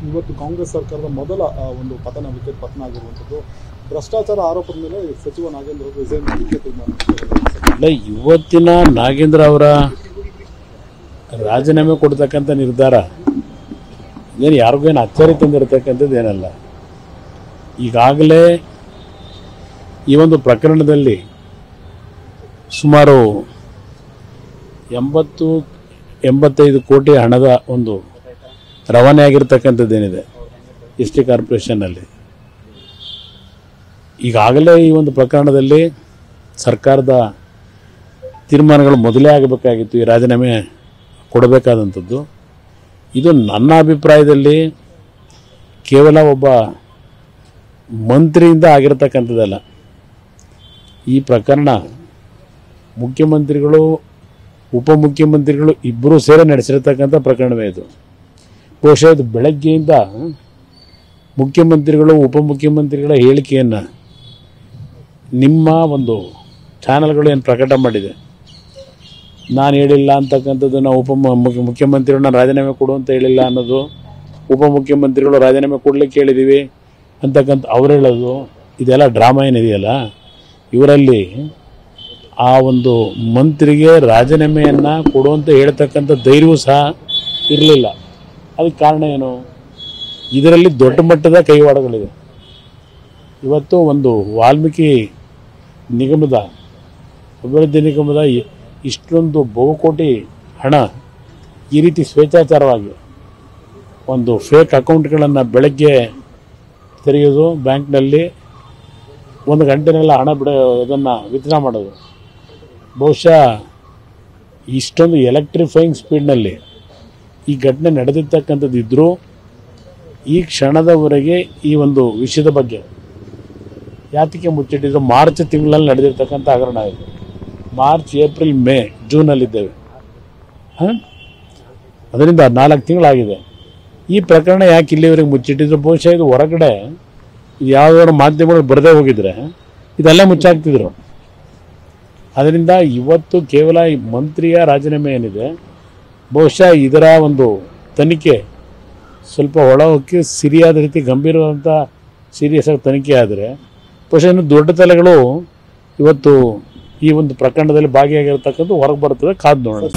ಇವತ್ತು ಕಾಂಗ್ರೆಸ್ ಸರ್ಕಾರದ ಮೊದಲ ಒಂದು ವಿಕೆಟ್ ಪತನ ಆಗಿರುವಂಥದ್ದು ಭ್ರಷ್ಟಾಚಾರ ಆರೋಪದ ಮೇಲೆ ಸಚಿವ ನಾಗೇಂದ್ರ ಅವರು ರಿಸೈನ್ ಮಾಡಲಿಕ್ಕೆ ತೀರ್ಮಾನ. ಇವತ್ತಿನ ನಾಗೇಂದ್ರ ಅವರ ರಾಜೀನಾಮೆ ಕೊಡ್ತಕ್ಕಂಥ ನಿರ್ಧಾರ ಏನು ಯಾರಿಗೂ ಏನು ಅಚ್ಚರಿ ತಂದಿರತಕ್ಕಂಥದ್ದು ಏನಲ್ಲ. ಈಗಾಗಲೇ ಈ ಒಂದು ಪ್ರಕರಣದಲ್ಲಿ ಸುಮಾರು 80-85 ಕೋಟಿ ಹಣದ ಒಂದು ರವಾನೆ ಆಗಿರ್ತಕ್ಕಂಥದ್ದೇನಿದೆ ಎಸ್ ಟಿ ಕಾರ್ಪೊರೇಷನ್ನಲ್ಲಿ. ಈಗಾಗಲೇ ಈ ಒಂದು ಪ್ರಕರಣದಲ್ಲಿ ಸರ್ಕಾರದ ತೀರ್ಮಾನಗಳು ಮೊದಲೇ ಆಗಬೇಕಾಗಿತ್ತು, ಈ ರಾಜೀನಾಮೆ ಕೊಡಬೇಕಾದಂಥದ್ದು. ಇದು ನನ್ನ ಅಭಿಪ್ರಾಯದಲ್ಲಿ ಕೇವಲ ಒಬ್ಬ ಮಂತ್ರಿಯಿಂದ ಆಗಿರತಕ್ಕಂಥದ್ದಲ್ಲ. ಈ ಪ್ರಕರಣ ಮುಖ್ಯಮಂತ್ರಿಗಳು ಉಪಮುಖ್ಯಮಂತ್ರಿಗಳು ಇಬ್ಬರೂ ಸೇರಿ ನಡೆಸಿರ್ತಕ್ಕಂಥ ಪ್ರಕರಣವೇ ಇದು. ಬಹುಶಃ ಇದು ಬೆಳಗ್ಗೆಯಿಂದ ಮುಖ್ಯಮಂತ್ರಿಗಳು ಉಪಮುಖ್ಯಮಂತ್ರಿಗಳ ಹೇಳಿಕೆಯನ್ನು ನಿಮ್ಮ ಒಂದು ಚಾನಲ್ಗಳು ಏನು ಪ್ರಕಟ ಮಾಡಿದೆ, ನಾನು ಹೇಳಿಲ್ಲ ಅಂತಕ್ಕಂಥದ್ದು, ನಾವು ಮುಖ್ಯಮಂತ್ರಿಗಳನ್ನ ರಾಜೀನಾಮೆ ಕೊಡು ಅಂತ ಹೇಳಿಲ್ಲ ಅನ್ನೋದು, ಉಪಮುಖ್ಯಮಂತ್ರಿಗಳು ರಾಜೀನಾಮೆ ಕೊಡಲಿಕ್ಕೆ ಹೇಳಿದ್ದೀವಿ ಅಂತಕ್ಕಂಥ ಅವ್ರು ಹೇಳೋದು, ಇದೆಲ್ಲ ಡ್ರಾಮಾ ಏನಿದೆಯಲ್ಲ, ಇವರಲ್ಲಿ ಆ ಒಂದು ಮಂತ್ರಿಗೆ ರಾಜೀನಾಮೆಯನ್ನು ಕೊಡುವಂತ ಹೇಳ್ತಕ್ಕಂಥ ಧೈರ್ಯವೂ ಸಹ ಇರಲಿಲ್ಲ. ಅದಕ್ಕೆ ಕಾರಣ ಏನು? ಇದರಲ್ಲಿ ದೊಡ್ಡ ಮಟ್ಟದ ಕೈವಾಡಗಳಿದೆ. ಇವತ್ತು ಒಂದು ವಾಲ್ಮೀಕಿ ನಿಗಮದ ಅಭಿವೃದ್ಧಿ ನಿಗಮದ ಇಷ್ಟೊಂದು ಬಹುಕೋಟಿ ಹಣ ಈ ರೀತಿ ಸ್ವೇಚ್ಛಾಚಾರವಾಗಿ ಒಂದು ಫೇಕ್ ಅಕೌಂಟ್ಗಳನ್ನು ಬೆಳಗ್ಗೆ ತೆರೆಯೋದು, ಬ್ಯಾಂಕ್ನಲ್ಲಿ 1 ಗಂಟೆನೆಲ್ಲ ಹಣ ಅದನ್ನು ವಿತ್ಡ್ರಾ ಮಾಡೋದು. ಬಹುಶಃ ಇಷ್ಟೊಂದು ಎಲೆಕ್ಟ್ರಿಫೈಯಿಂಗ್ ಸ್ಪೀಡ್ನಲ್ಲಿ ಈ ಘಟನೆ ನಡೆದಿರ್ತಕ್ಕಂಥದ್ದು ಇದ್ದರೂ ಈ ಕ್ಷಣದವರೆಗೆ ಈ ಒಂದು ವಿಷಯದ ಬಗ್ಗೆ ಯಾತಕ್ಕೆ ಮುಚ್ಚಿಟ್ಟಿದ್ರು? ಮಾರ್ಚ್ ತಿಂಗಳಲ್ಲಿ ನಡೆದಿರ್ತಕ್ಕಂಥ ಹಗರಣ ಇದು. ಮಾರ್ಚ್, ಏಪ್ರಿಲ್, ಮೇ, ಜೂನಲ್ಲಿದ್ದೇವೆ. ಅದರಿಂದ 4 ತಿಂಗಳಾಗಿದೆ. ಈ ಪ್ರಕರಣ ಯಾಕೆ ಇಲ್ಲಿವರೆಗೆ ಮುಚ್ಚಿಟ್ಟಿದ್ರು? ಬಹುಶಃ ಇದು ಹೊರಗಡೆ ಯಾವುದಾದ್ರು ಮಾಧ್ಯಮಗಳು ಬರದೇ ಹೋಗಿದ್ರೆ ಇದೆಲ್ಲ ಮುಚ್ಚಾಕ್ತಿದ್ರು. ಅದರಿಂದ ಇವತ್ತು ಕೇವಲ ಈ ಮಂತ್ರಿಯ ರಾಜೀನಾಮೆ ಏನಿದೆ, ಬಹುಶಃ ಇದರ ಒಂದು ತನಿಖೆ ಸ್ವಲ್ಪ ಒಳಹೊಕ್ಕಿ ಸಿರಿಯಾದ ರೀತಿ ಗಂಭೀರವಾದಂಥ ಸೀರಿಯಸ್ ಆಗಿ ತನಿಖೆ ಆದರೆ ಬಹುಶಃ ಇನ್ನು ದೊಡ್ಡ ತಲೆಗಳು ಇವತ್ತು ಈ ಒಂದು ಪ್ರಕರಣದಲ್ಲಿ ಭಾಗಿಯಾಗಿರ್ತಕ್ಕಂಥ ಹೊರಗೆ ಬರ್ತದೆ. ಕಾದು ನೋಡೋಣ.